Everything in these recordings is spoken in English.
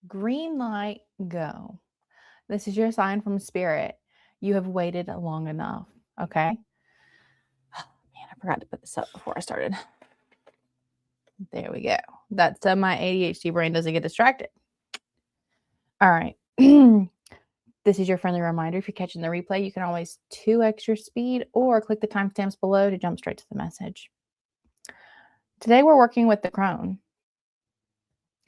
Green light, go. This is your sign from spirit. You have waited long enough. Okay. Man, I forgot to put this up before I started. There we go. That's so my ADHD brain doesn't get distracted. All right. This is your friendly reminder. If you're catching the replay, you can always 2x your speed or click the timestamps below to jump straight to the message. Today we're working with the crone.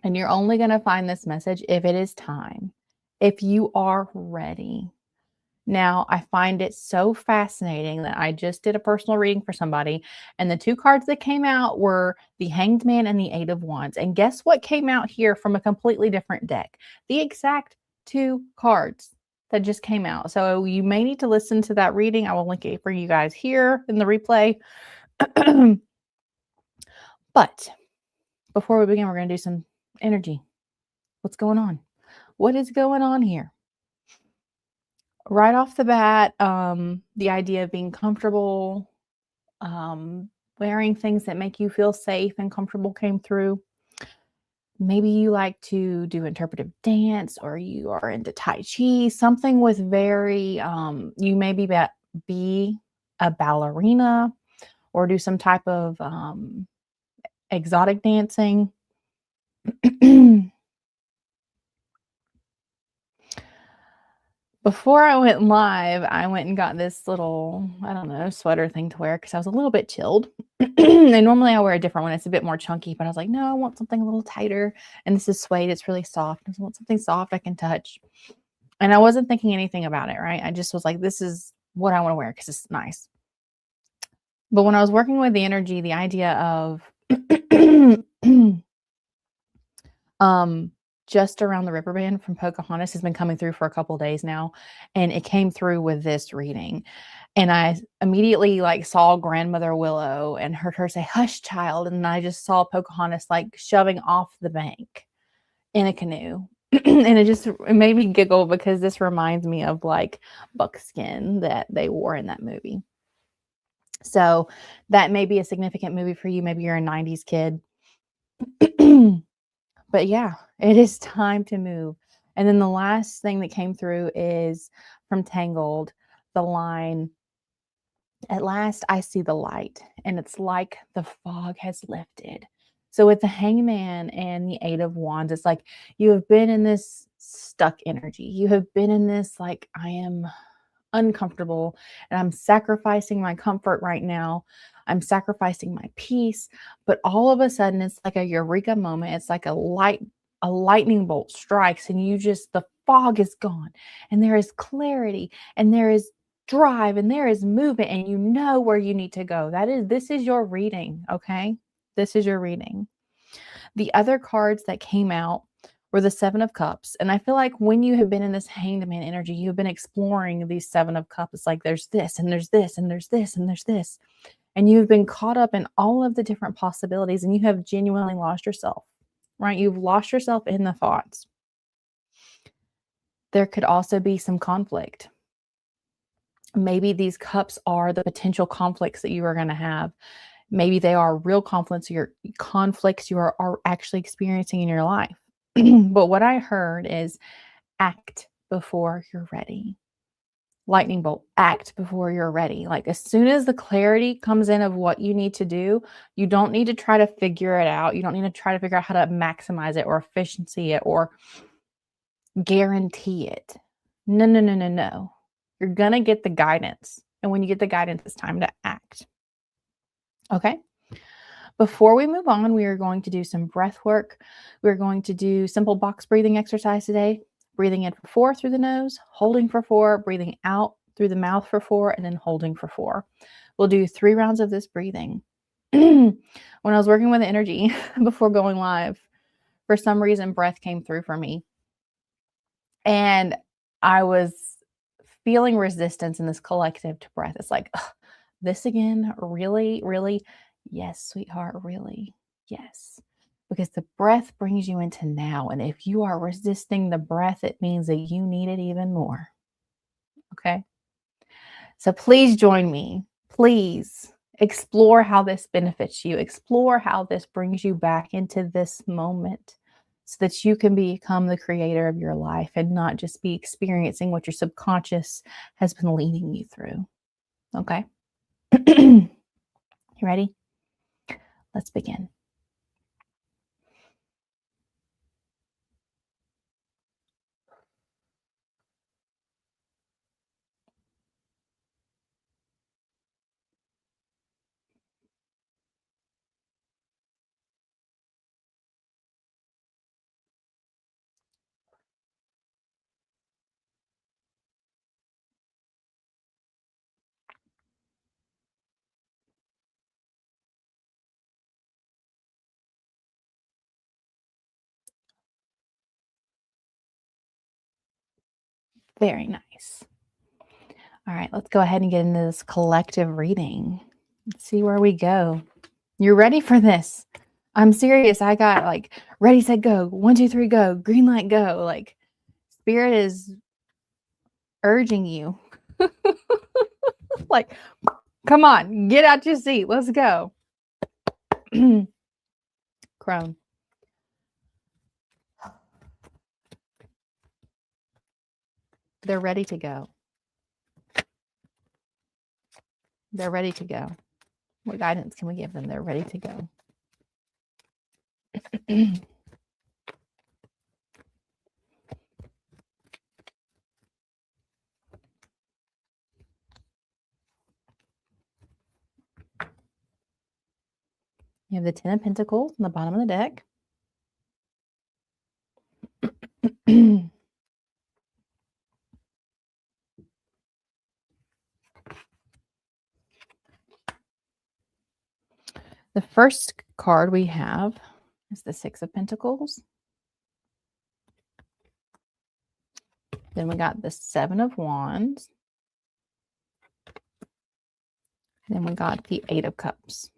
And you're only going to find this message if it is time, if you are ready. Now, I find it so fascinating that I just did a personal reading for somebody, and the 2 cards that came out were the Hanged Man and the 8 of Wands. And guess what came out here from a completely different deck? The exact 2 cards that just came out. So you may need to listen to that reading. I will link it for you guys here in the replay. But before we begin, we're going to do some energy. What's going on? What is going on here? Right off the bat, the idea of being comfortable, wearing things that make you feel safe and comfortable came through. Maybe you like to do interpretive dance, or you are into Tai Chi, something with very, you maybe be a ballerina or do some type of exotic dancing. Before I went live, I went and got this little, I don't know, sweater thing to wear because I was a little bit chilled. And normally I wear a different one. It's a bit more chunky, but I was like, no, I want something a little tighter. And this is suede. It's really soft. I want something soft I can touch. And I wasn't thinking anything about it, right? I just was like, this is what I want to wear because it's nice. But when I was working with the energy, the idea of just around the river band from Pocahontas has been coming through for a couple days now, and it came through with this reading. And I immediately saw Grandmother Willow and heard her say, "Hush, child." And I just saw Pocahontas shoving off the bank in a canoe. And it made me giggle because this reminds me of buckskin that they wore in that movie. So that may be a significant movie for you. Maybe you're a 90s kid. But yeah, it is time to move. And then the last thing that came through is from Tangled, the line, "At last I see the light, and it's like the fog has lifted." So with the Hangman and the 8 of Wands, it's like you have been in this stuck energy. You have been in this I am uncomfortable and I'm sacrificing my comfort right now. I'm sacrificing my peace. But all of a sudden, it's like a eureka moment. It's like a lightning bolt strikes, and the fog is gone, and there is clarity, and there is drive, and there is movement, and you know where you need to go. This is your reading. Okay. This is your reading. The other cards that came out were the 7 of Cups. And I feel like when you have been in this Hanged Man energy, you've been exploring these 7 of Cups. It's like there's this, and there's this, and there's this, and there's this. And you've been caught up in all of the different possibilities, and you have genuinely lost yourself, right? You've lost yourself in the thoughts. There could also be some conflict. Maybe these cups are the potential conflicts that you are going to have. Maybe they are real conflicts you are actually experiencing in your life. But what I heard is act before you're ready. Lightning bolt, act before you're ready. As soon as the clarity comes in of what you need to do, you don't need to try to figure it out. You don't need to try to figure out how to maximize it or efficiency it or guarantee it. No. You're going to get the guidance. And when you get the guidance, it's time to act. Okay. Before we move on, we are going to do some breath work. We're going to do simple box breathing exercise today. Breathing in for 4 through the nose, holding for 4, breathing out through the mouth for 4, and then holding for 4. We'll do 3 rounds of this breathing. When I was working with energy before going live, for some reason, breath came through for me. And I was feeling resistance in this collective to breath. It's like, this again? Really? Really? Yes, sweetheart, really? Yes. Because the breath brings you into now. And if you are resisting the breath, it means that you need it even more. Okay? So please join me. Please explore how this benefits you. Explore how this brings you back into this moment so that you can become the creator of your life and not just be experiencing what your subconscious has been leading you through. Okay. You ready? Let's begin. Very nice. All right, let's go ahead and get into this collective reading. Let's see where we go. You're ready for this. I'm serious. I got like ready, set, go. 1, 2, 3, go. Green light, go. Like spirit is urging you. Like, come on, get out your seat. Let's go. Crone. They're ready to go. They're ready to go. What guidance can we give them? They're ready to go. You have the 10 of Pentacles on the bottom of the deck. The first card we have is the 6 of Pentacles. Then we got the 7 of Wands. Then we got the 8 of Cups.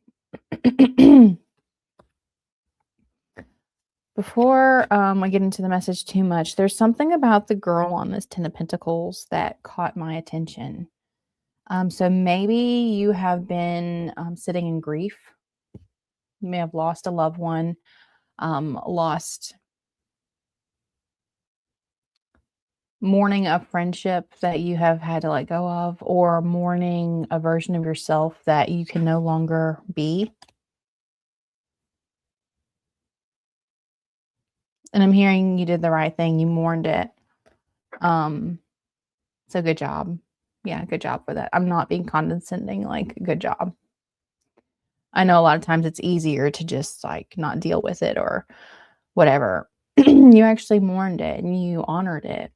Before I get into the message too much, there's something about the girl on this 10 of Pentacles that caught my attention. So maybe you have been sitting in grief. You may have lost a loved one, lost mourning a friendship that you have had to let go of, or mourning a version of yourself that you can no longer be. And I'm hearing you did the right thing. You mourned it. So good job. Yeah, good job for that. I'm not being condescending, like, good job. I know a lot of times it's easier to just like not deal with it or whatever. You actually mourned it and you honored it.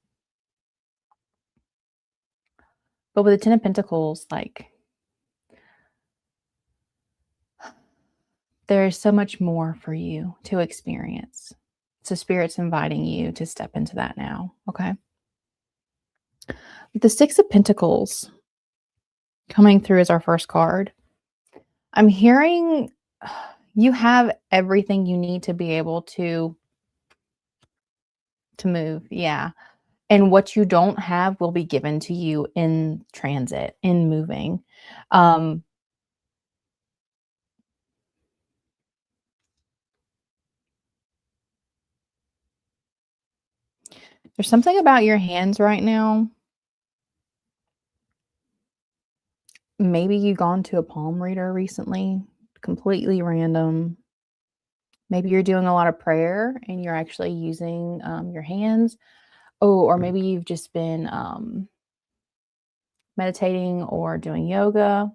But with the 10 of Pentacles, like, there is so much more for you to experience. So Spirit's inviting you to step into that now, okay? The 6 of Pentacles coming through as our first card. I'm hearing you have everything you need to be able to move. Yeah. And what you don't have will be given to you in transit, in moving. There's something about your hands right now. Maybe you gone to a palm reader recently, completely random. Maybe you're doing a lot of prayer and you're actually using your hands. Oh, or maybe you've just been meditating or doing yoga.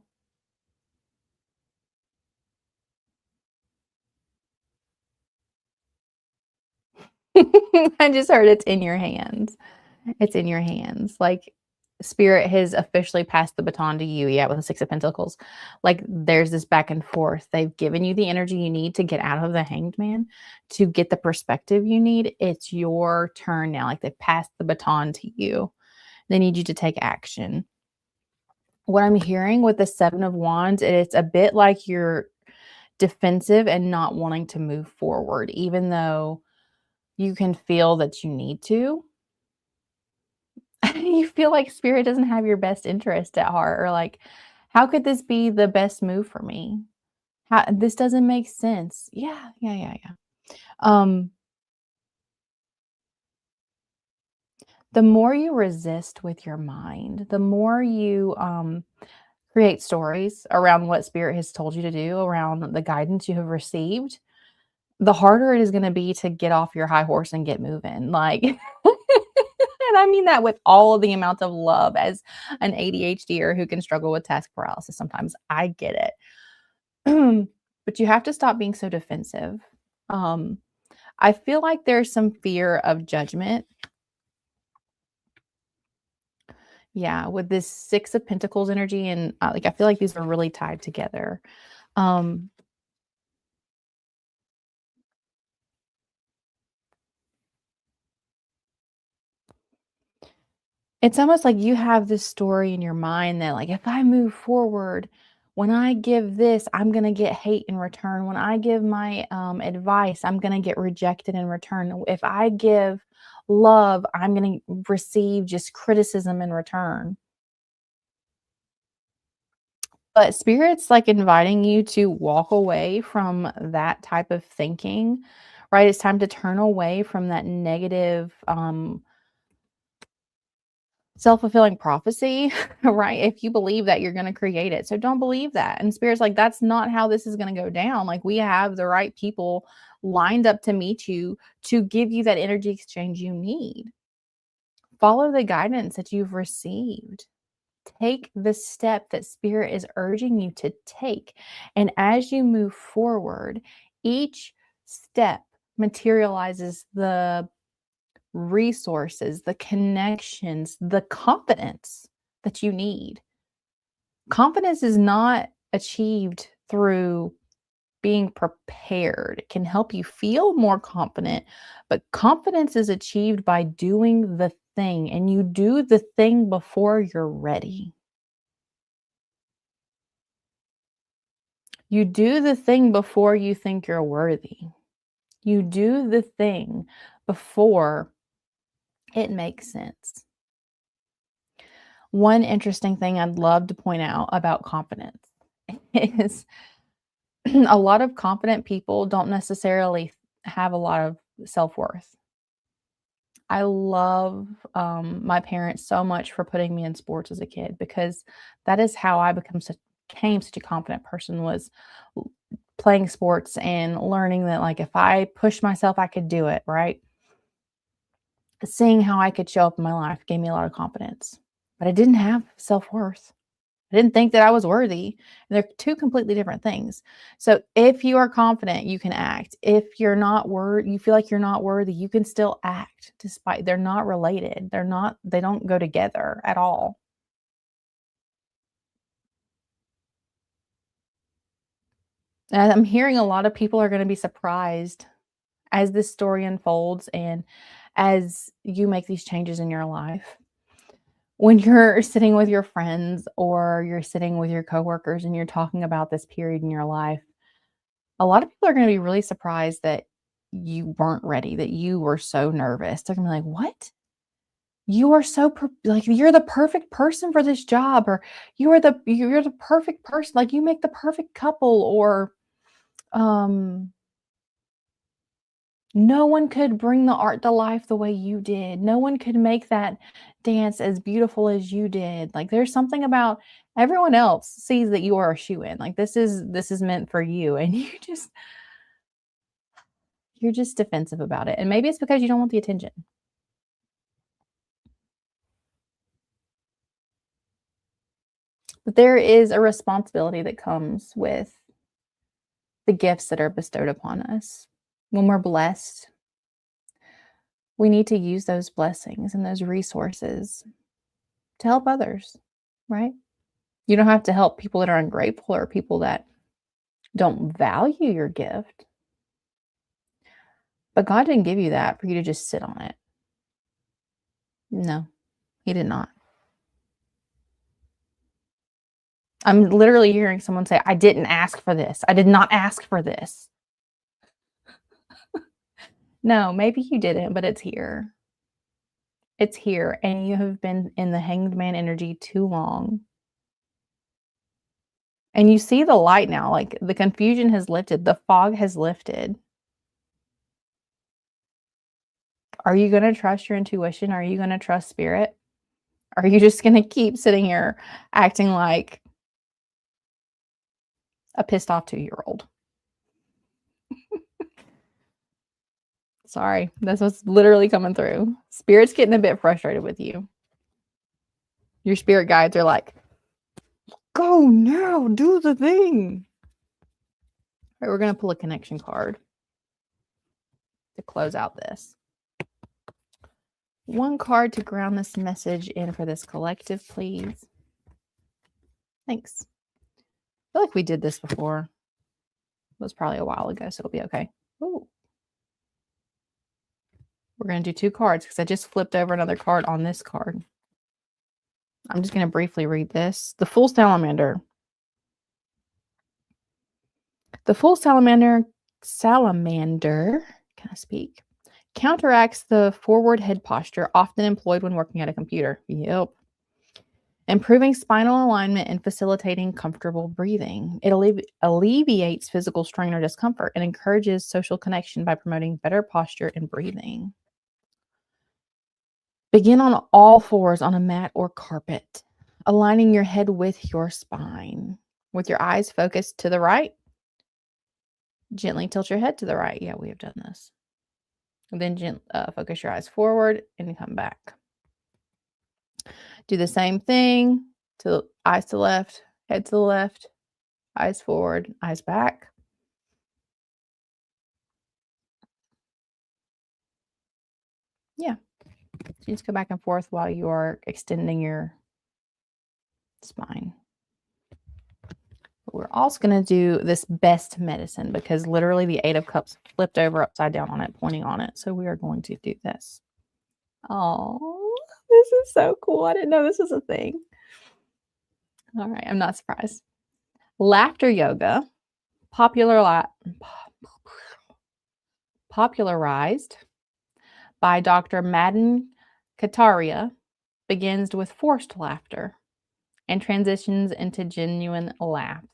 I just heard it's in your hands. It's in your hands. Like Spirit has officially passed the baton to you. Yeah, with the 6 of Pentacles. Like there's this back and forth. They've given you the energy you need to get out of the Hanged Man, to get the perspective you need. It's your turn now. Like they've passed the baton to you. They need you to take action. What I'm hearing with the 7 of Wands, it's a bit like you're defensive and not wanting to move forward, even though you can feel that you need to. You feel like Spirit doesn't have your best interest at heart, or like, how could this be the best move for me? This doesn't make sense. Yeah. The more you resist with your mind, the more you create stories around what spirit has told you to do, around the guidance you have received, the harder it is going to be to get off your high horse and get moving. Like, and I mean that with all of the amount of love as an ADHDer who can struggle with task paralysis sometimes. I get it. But you have to stop being so defensive. Um, I feel like there's some fear of judgment. Yeah, with this 6 of Pentacles energy and, like, I feel like these are really tied together. Um, it's almost like you have this story in your mind that, like, if I move forward, when I give this, I'm gonna get hate in return. When I give my, advice, I'm gonna get rejected in return. If I give love, I'm gonna receive just criticism in return. But spirit's, like, inviting you to walk away from that type of thinking, right? It's time to turn away from that negative, self-fulfilling prophecy, right? If you believe that, you're gonna create it. So don't believe that. And spirit's like, "That's not how this is gonna go down." Like, we have the right people lined up to meet you, to give you that energy exchange you need. Follow the guidance that you've received. Take the step that spirit is urging you to take. And as you move forward, each step materializes the resources, the connections, the confidence that you need. Confidence is not achieved through being prepared. It can help you feel more confident, but confidence is achieved by doing the thing, and you do the thing before you're ready. You do the thing before you think you're worthy. You do the thing before it makes sense. One interesting thing I'd love to point out about confidence is a lot of confident people don't necessarily have a lot of self worth. I love my parents so much for putting me in sports as a kid, because that is how I became such a confident person, was playing sports and learning that, like, if I pushed myself, I could do it, right? Seeing how I could show up in my life gave me a lot of confidence, but I didn't have self-worth. I didn't think that I was worthy. And they're two completely different things. So if you are confident, you can act. If you're not you feel like you're not worthy, you can still act, despite they're not related. They don't go together at all. And I'm hearing a lot of people are going to be surprised as this story unfolds and as you make these changes in your life. When you're sitting with your friends or you're sitting with your coworkers and you're talking about this period in your life, a lot of people are gonna be really surprised that you weren't ready, that you were so nervous. They're gonna be like, "What? You are so like, you're the perfect person for this job," or you're the perfect person, like, you make the perfect couple," or, um no one could bring the art to life the way you did. No one could make that dance as beautiful as you did. Like, there's something about everyone else sees that you are a shoe-in. Like, this is meant for you, and you're just defensive about it. And maybe it's because you don't want the attention. But there is a responsibility that comes with the gifts that are bestowed upon us. When we're blessed, we need to use those blessings and those resources to help others, right? You don't have to help people that are ungrateful or people that don't value your gift, but God didn't give you that for you to just sit on it. No, He did not. I'm literally hearing someone say, "I didn't ask for this. I did not ask for this." No, maybe you didn't, but it's here. It's here, and you have been in the hanged man energy too long. And you see the light now, like, the confusion has lifted, the fog has lifted. Are you going to trust your intuition? Are you going to trust spirit? Are you just going to keep sitting here acting like a pissed off 2-year-old? Sorry, that's what's literally coming through. Spirit's getting a bit frustrated with you. Your spirit guides are like, go now, do the thing. All right, we're going to pull a connection card to close out this. One card to ground this message in for this collective, please. Thanks. I feel like we did this before. It was probably a while ago, so it'll be okay. Ooh. We're going to do 2 cards because I just flipped over another card on this card. I'm just going to briefly read this. The Fool Salamander. The Fool Salamander, can I speak? Counteracts the forward head posture often employed when working at a computer. Yep. Improving spinal alignment and facilitating comfortable breathing. It alleviates physical strain or discomfort and encourages social connection by promoting better posture and breathing. Begin on all fours on a mat or carpet, aligning your head with your spine. With your eyes focused to the right, gently tilt your head to the right. Yeah, we have done this. And then focus your eyes forward and come back. Do the same thing. Eyes to the left, head to the left, eyes forward, eyes back. Yeah. You just go back and forth while you are extending your spine. But we're also going to do this best medicine because literally the 8 of Cups flipped over upside down on it, pointing on it. So we are going to do this. Oh, this is so cool. I didn't know this was a thing. All right, I'm not surprised. Laughter yoga, popularized by Dr. Madan Kataria, begins with forced laughter and transitions into genuine laughs.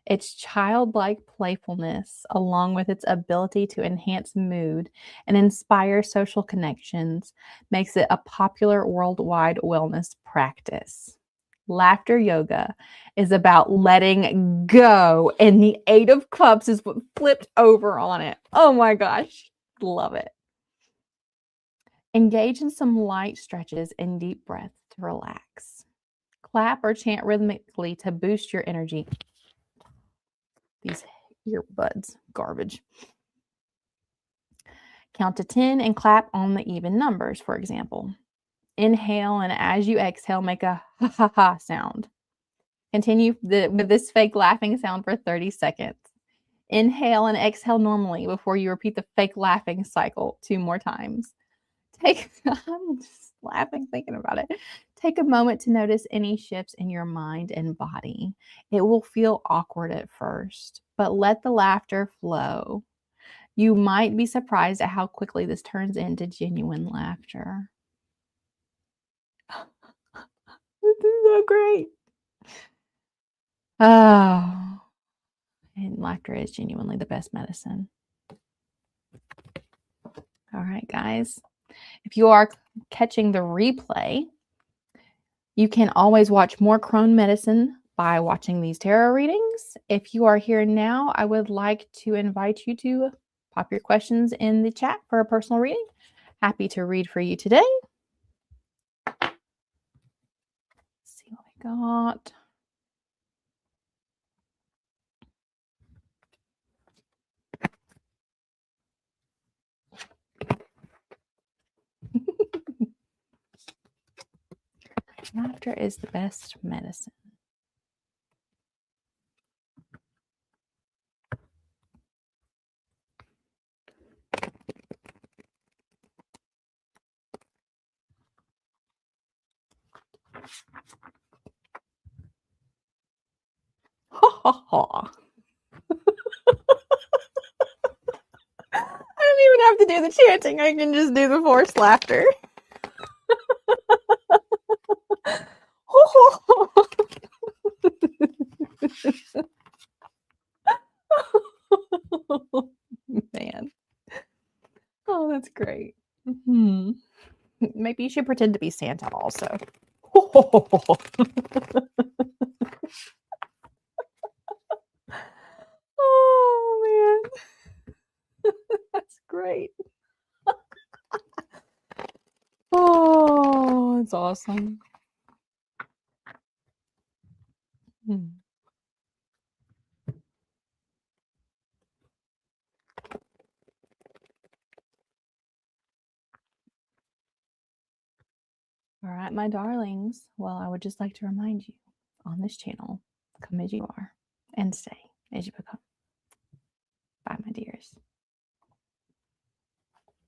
Its childlike playfulness, along with its ability to enhance mood and inspire social connections, makes it a popular worldwide wellness practice. Laughter yoga is about letting go, and the 8 of Cups is what flipped over on it. Oh my gosh, love it. Engage in some light stretches and deep breaths to relax. Clap or chant rhythmically to boost your energy. These earbuds, garbage. Count to 10 and clap on the even numbers, for example. Inhale, and as you exhale, make a ha ha ha sound. Continue with this fake laughing sound for 30 seconds. Inhale and exhale normally before you repeat the fake laughing cycle 2 more times. I'm just laughing thinking about it. Take a moment to notice any shifts in your mind and body. It will feel awkward at first, but let the laughter flow. You might be surprised at how quickly this turns into genuine laughter. This is so great. Oh, and laughter is genuinely the best medicine. All right, guys. If you are catching the replay, you can always watch more Crone medicine by watching these tarot readings. If you are here now, I would like to invite you to pop your questions in the chat for a personal reading. Happy to read for you today. Let's see what we got. Laughter is the best medicine. Ha ha ha. I don't even have to do the chanting. I can just do the forced laughter. Man. Oh, that's great. Mhm. Maybe you should pretend to be Santa also. Oh, man. That's great. Oh, it's awesome. Mm. All right, my darlings. Well, I would just like to remind you on this channel, come as you are and stay as you become. Bye, my dears.